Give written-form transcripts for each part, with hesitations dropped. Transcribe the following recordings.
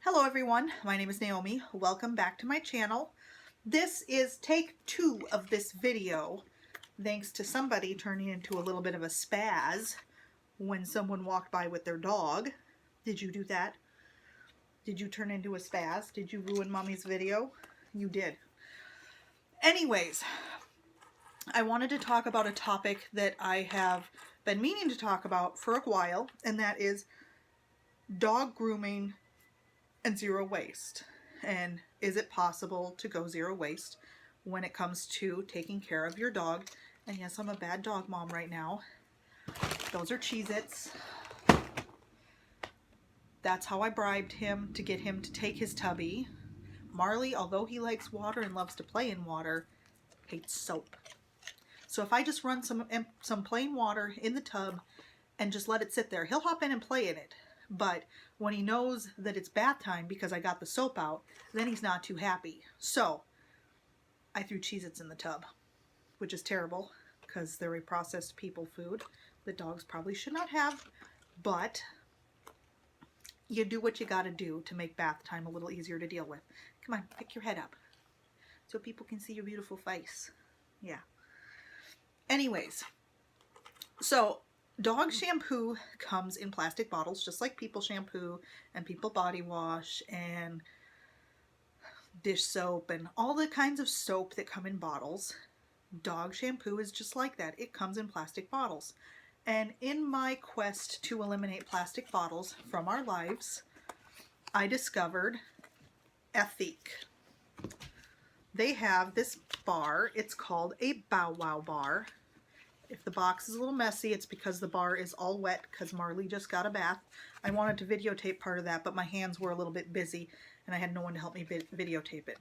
Hello everyone, my name is Naomi. Welcome back to my channel. This is take 2 of this video, thanks to somebody turning into a little bit of a spaz when someone walked by with their dog. Did you do that? Did you turn into a spaz? Did you ruin Mommy's video? You did. Anyways, I wanted to talk about a topic that I have been meaning to talk about for a while, and that is dog grooming and zero waste. And is it possible to go zero waste when it comes to taking care of your dog? And yes, I'm a bad dog mom right now. Those are Cheez-Its. That's how I bribed him to get him to take his tubby. Marley, although he likes water and loves to play in water, hates soap. So if I just run some plain water in the tub and just let it sit there, he'll hop in and play in it. But when he knows that it's bath time because I got the soap out, then he's not too happy. So I threw Cheez-Its in the tub, which is terrible because they're a processed people food that dogs probably should not have. But you do what you gotta do to make bath time a little easier to deal with. Come on, pick your head up so people can see your beautiful face. Yeah. Anyways, so dog shampoo comes in plastic bottles, just like people shampoo and people body wash and dish soap and all the kinds of soap that come in bottles. Dog shampoo is just like that. It comes in plastic bottles. And in my quest to eliminate plastic bottles from our lives, I discovered Ethique. They have this bar. It's called a Bow Wow bar. If the box is a little messy, it's because the bar is all wet because Marley just got a bath. I wanted to videotape part of that, but my hands were a little bit busy and I had no one to help me videotape it.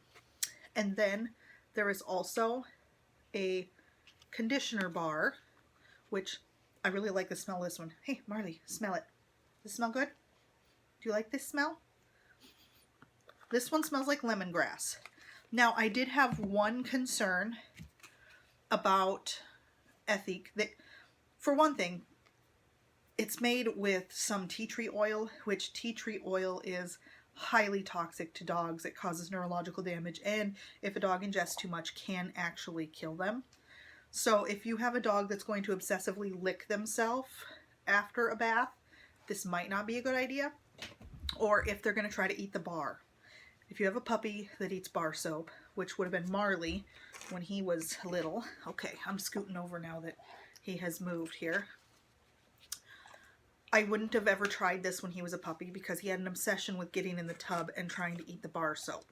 And then there is also a conditioner bar, which I really like the smell of this one. Hey, Marley, smell it. Does it smell good? Do you like this smell? This one smells like lemongrass. Now, I did have one concern about Ethique. That, for one thing, it's made with some tea tree oil, which tea tree oil is highly toxic to dogs. It causes neurological damage, and if a dog ingests too much, can actually kill them. So if you have a dog that's going to obsessively lick themselves after a bath, this might not be a good idea. Or if they're going to try to eat the bar. If you have a puppy that eats bar soap, which would have been Marley when he was little. Okay, I'm scooting over now that he has moved here. I wouldn't have ever tried this when he was a puppy because he had an obsession with getting in the tub and trying to eat the bar soap.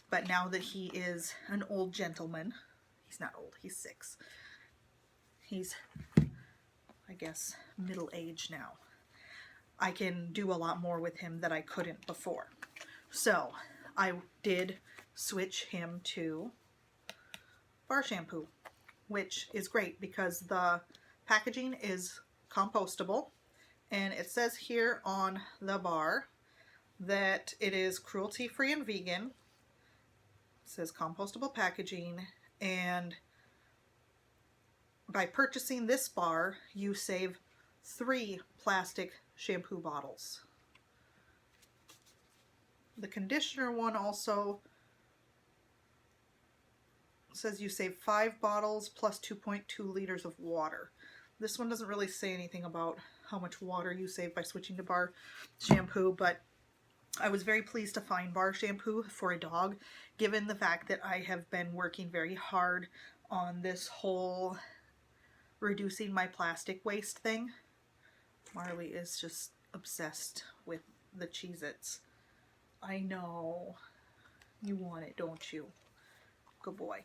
But now that he is an old gentleman, he's not old, he's 6. He's, I guess, middle-aged now. I can do a lot more with him that I couldn't before. So I did switch him to bar shampoo, which is great because the packaging is compostable, and it says here on the bar that it is cruelty-free and vegan. It says compostable packaging, and by purchasing this bar, you save 3 plastic shampoo bottles. The conditioner one also says you save 5 bottles plus 2.2 liters of water. This one doesn't really say anything about how much water you save by switching to bar shampoo, but I was very pleased to find bar shampoo for a dog, given the fact that I have been working very hard on this whole reducing my plastic waste thing. Marley is just obsessed with the Cheez-Its. I know. You want it, don't you? Good boy.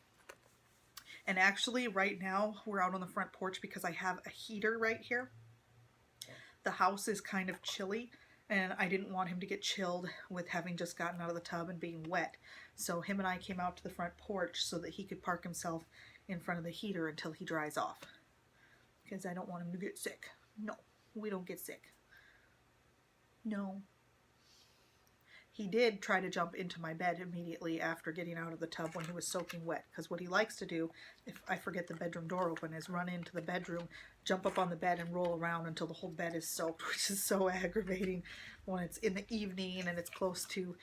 And actually, right now, we're out on the front porch because I have a heater right here. The house is kind of chilly, and I didn't want him to get chilled with having just gotten out of the tub and being wet. So him and I came out to the front porch so that he could park himself in front of the heater until he dries off. Because I don't want him to get sick. No, we don't get sick. No. He did try to jump into my bed immediately after getting out of the tub when he was soaking wet, because what he likes to do, if I forget the bedroom door open, is run into the bedroom, jump up on the bed, and roll around until the whole bed is soaked, which is so aggravating when it's in the evening and it's close to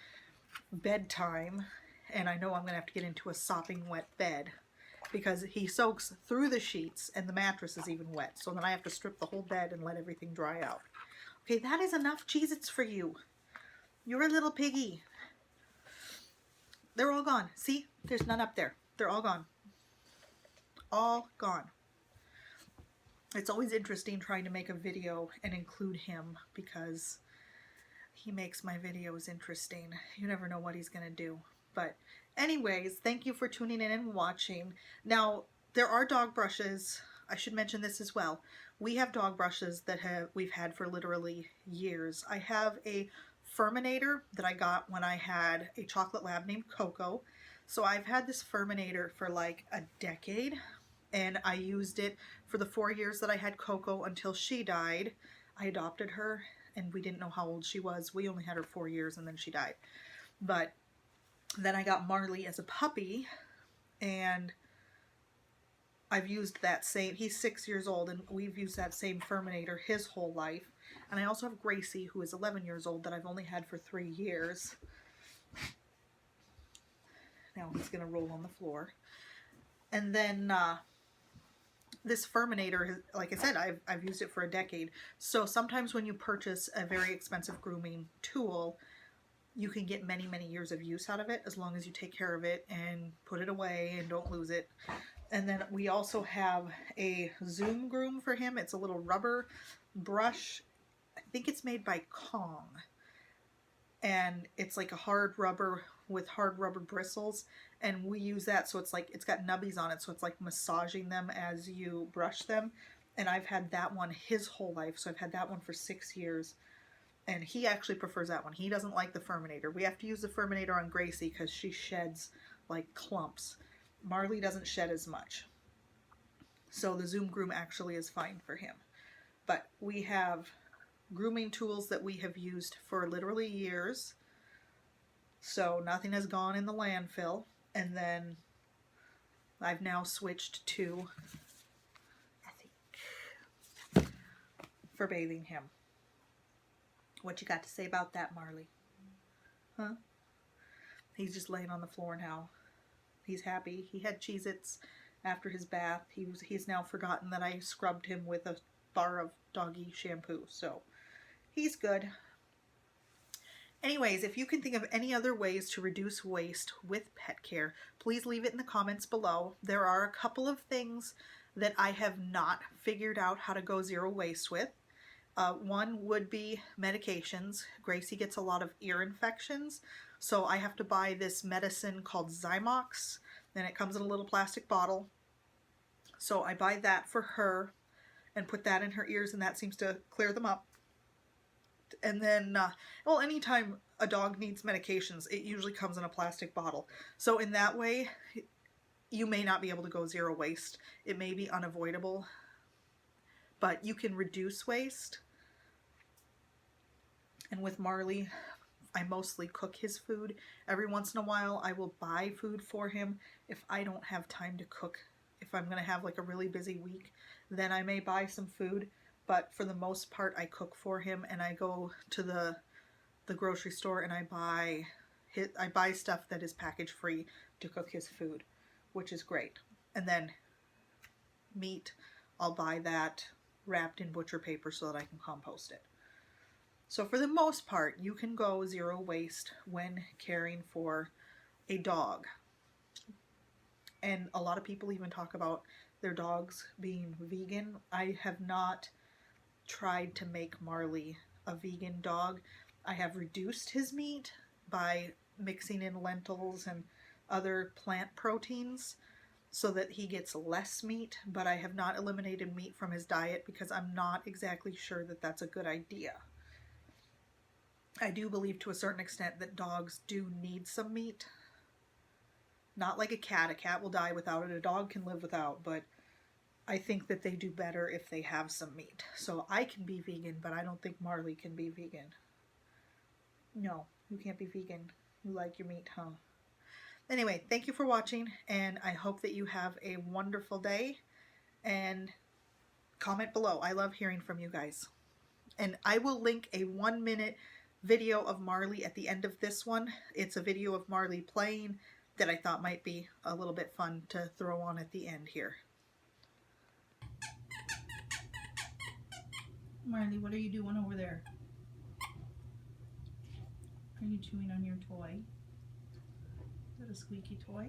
bedtime, and I know I'm going to have to get into a sopping wet bed, because he soaks through the sheets and the mattress is even wet, so then I have to strip the whole bed and let everything dry out. Okay, that is enough Cheez-Its for you. You're a little piggy. They're all gone. See? There's none up there. They're all gone. All gone. It's always interesting trying to make a video and include him, because he makes my videos interesting. You never know what he's going to do. But anyways, thank you for tuning in and watching. Now, there are dog brushes. I should mention this as well. We have dog brushes that we've had for literally years. I have a Furminator that I got when I had a chocolate lab named Coco. So I've had this Furminator for like a decade, and I used it for the 4 years that I had Coco until she died. I adopted her and we didn't know how old she was. We only had her 4 years and then she died. But then I got Marley as a puppy, and I've used that same, he's 6 years old, and we've used that same Furminator his whole life. And I also have Gracie, who is 11 years old, that I've only had for 3 years. Now he's going to roll on the floor. And then this Furminator, like I said, I've used it for a decade. So sometimes when you purchase a very expensive grooming tool, you can get many, many years of use out of it, as long as you take care of it and put it away and don't lose it. And then we also have a Zoom Groom for him. It's a little rubber brush. I think it's made by Kong. And it's like a hard rubber with hard rubber bristles. And we use that, so it's like, it's got nubbies on it, so it's like massaging them as you brush them. And I've had that one his whole life, so I've had that one for 6 years. And he actually prefers that one. He doesn't like the Furminator. We have to use the Furminator on Gracie because she sheds like clumps. Marley doesn't shed as much. So the Zoom Groom actually is fine for him. But we have grooming tools that we have used for literally years. So nothing has gone in the landfill. And then I've now switched to Ethique for bathing him. What you got to say about that, Marley? Huh? He's just laying on the floor now. He's happy. He had Cheez-Its after his bath. He's now forgotten that I scrubbed him with a bar of doggy shampoo. So he's good. Anyways, if you can think of any other ways to reduce waste with pet care, please leave it in the comments below. There are a couple of things that I have not figured out how to go zero waste with. One would be medications. Gracie gets a lot of ear infections, so I have to buy this medicine called Zymox, and it comes in a little plastic bottle. So I buy that for her and put that in her ears, and that seems to clear them up. And then, well, anytime a dog needs medications, it usually comes in a plastic bottle. So in that way, you may not be able to go zero waste. It may be unavoidable, but you can reduce waste. And with Marley, I mostly cook his food. Every once in a while, I will buy food for him if I don't have time to cook. If I'm going to have like a really busy week, then I may buy some food. But for the most part, I cook for him, and I go to the grocery store and I buy stuff that is package free to cook his food, which is great. And then meat, I'll buy that wrapped in butcher paper so that I can compost it. So for the most part, you can go zero waste when caring for a dog. And a lot of people even talk about their dogs being vegan. I have not tried to make Marley a vegan dog. I have reduced his meat by mixing in lentils and other plant proteins so that he gets less meat, but I have not eliminated meat from his diet because I'm not exactly sure that that's a good idea. I do believe to a certain extent that dogs do need some meat. Not like a cat. A cat will die without it. A dog can live without, but I think that they do better if they have some meat. So I can be vegan, but I don't think Marley can be vegan. No. You can't be vegan. You like your meat, huh? Anyway, thank you for watching, and I hope that you have a wonderful day, and comment below. I love hearing from you guys. And I will link a 1-minute video of Marley at the end of this one. It's a video of Marley playing that I thought might be a little bit fun to throw on at the end here. Marley, what are you doing over there? Are you chewing on your toy? Is that a squeaky toy?